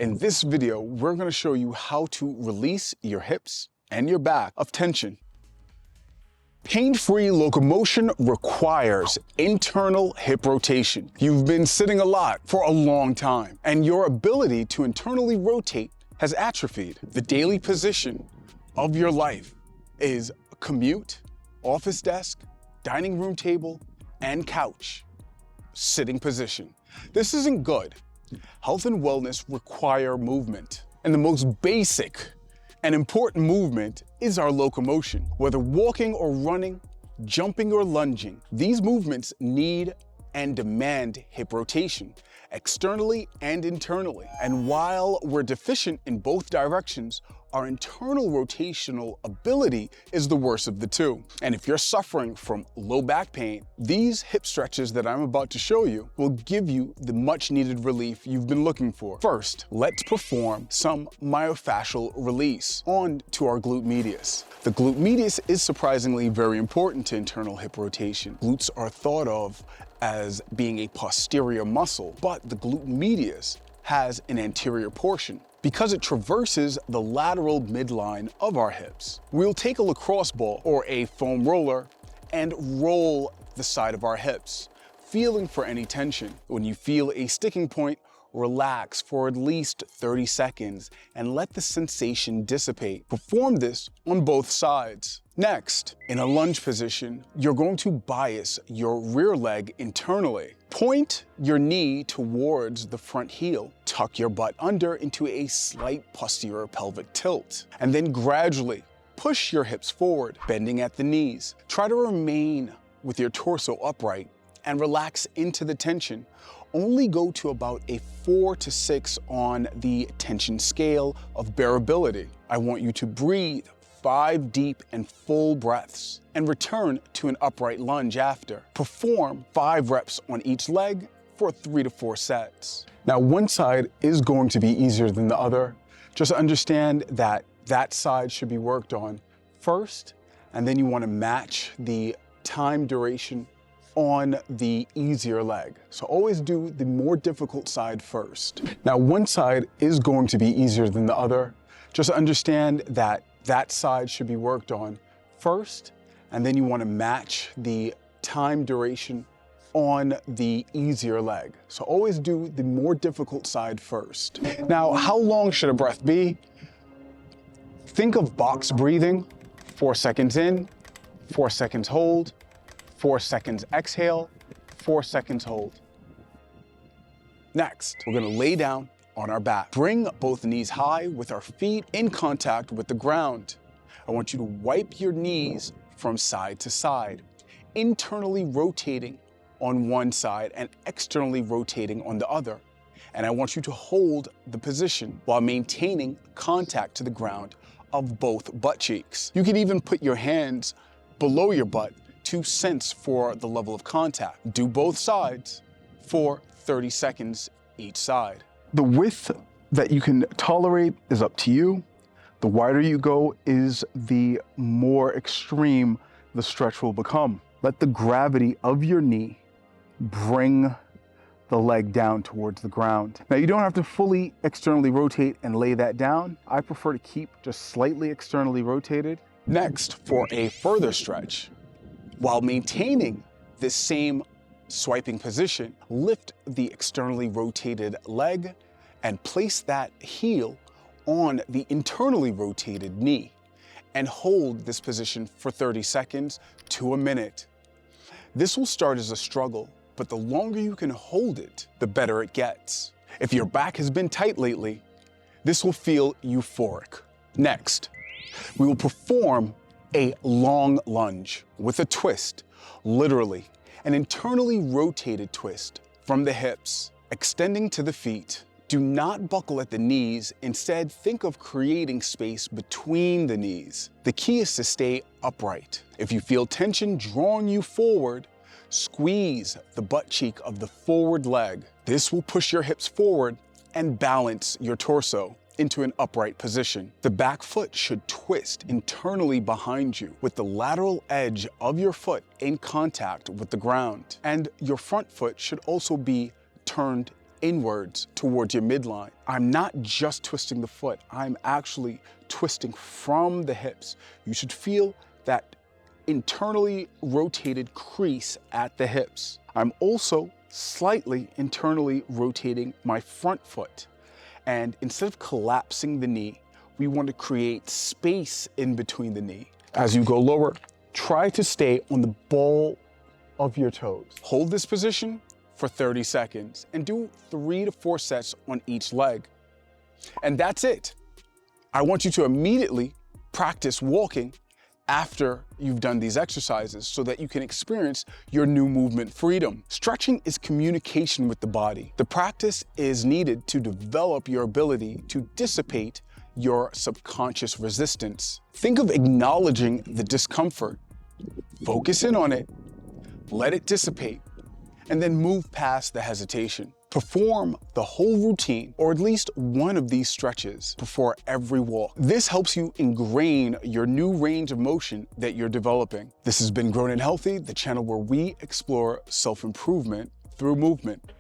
In this video, we're going to show you how to release your hips and your back of tension. Pain-free locomotion requires internal hip rotation. You've been sitting a lot for a long time, and your ability to internally rotate has atrophied. The daily position of your life is commute, office desk, dining room table, and couch. Sitting position. This isn't good. Health and wellness require movement. And the most basic and important movement is our locomotion. Whether walking or running, jumping or lunging, these movements need and demand hip rotation, externally and internally. And while we're deficient in both directions, our internal rotational ability is the worst of the two. And if you're suffering from low back pain, these hip stretches that I'm about to show you will give you the much needed relief you've been looking for. First, let's perform some myofascial release on to our glute medius. The glute medius is surprisingly very important to internal hip rotation. Glutes are thought of as being a posterior muscle, but the glute medius has an anterior portion because it traverses the lateral midline of our hips. We'll take a lacrosse ball or a foam roller and roll the side of our hips, feeling for any tension. When you feel a sticking point, relax for at least 30 seconds and let the sensation dissipate. Perform this on both sides. Next, in a lunge position, you're going to bias your rear leg internally. Point your knee towards the front heel. Tuck your butt under into a slight posterior pelvic tilt. And then gradually push your hips forward, bending at the knees. Try to remain with your torso upright and relax into the tension. Only go to about a 4 to 6 on the tension scale of bearability. I want you to breathe 5 deep and full breaths and return to an upright lunge after. Perform 5 reps on each leg for 3 to 4 sets. Now, one side is going to be easier than the other. Just understand that that side should be worked on first, and then you want to match the time duration on the easier leg. So always do the more difficult side first. Now, one side is going to be easier than the other. Just understand that that side should be worked on first, and then you want to match the time duration on the easier leg. So always do the more difficult side first. Now, how long should a breath be? Think of box breathing. 4 seconds in, 4 seconds hold, 4 seconds exhale, 4 seconds hold. Next, we're gonna lay down on our back. Bring both knees high with our feet in contact with the ground. I want you to wipe your knees from side to side, internally rotating on one side and externally rotating on the other. And I want you to hold the position while maintaining contact to the ground of both butt cheeks. You can even put your hands below your butt to sense for the level of contact. Do both sides for 30 seconds each side. The width that you can tolerate is up to you. The wider you go is the more extreme the stretch will become. Let the gravity of your knee bring the leg down towards the ground. Now, you don't have to fully externally rotate and lay that down. I prefer to keep just slightly externally rotated. Next, for a further stretch, while maintaining this same swiping position, lift the externally rotated leg and place that heel on the internally rotated knee and hold this position for 30 seconds to a minute. This will start as a struggle, but the longer you can hold it, the better it gets. If your back has been tight lately, this will feel euphoric. Next, we will perform a long lunge with a twist, literally an internally rotated twist from the hips, extending to the feet. Do not buckle at the knees. Instead, think of creating space between the knees. The key is to stay upright. If you feel tension drawing you forward, squeeze the butt cheek of the forward leg. This will push your hips forward and balance your torso into an upright position. The back foot should twist internally behind you with the lateral edge of your foot in contact with the ground. And your front foot should also be turned inwards towards your midline. I'm not just twisting the foot, I'm actually twisting from the hips. You should feel that internally rotated crease at the hips. I'm also slightly internally rotating my front foot. And instead of collapsing the knee, we want to create space in between the knee. As you go lower, try to stay on the ball of your toes. Hold this position for 30 seconds and do 3 to 4 sets on each leg. And that's it. I want you to immediately practice walking after you've done these exercises so that you can experience your new movement freedom. Stretching is communication with the body. The practice is needed to develop your ability to dissipate your subconscious resistance. Think of acknowledging the discomfort. Focus in on it, let it dissipate, and then move past the hesitation. Perform the whole routine, or at least one of these stretches, before every walk. This helps you ingrain your new range of motion that you're developing. This has been Groin and Healthy, the channel where we explore self-improvement through movement.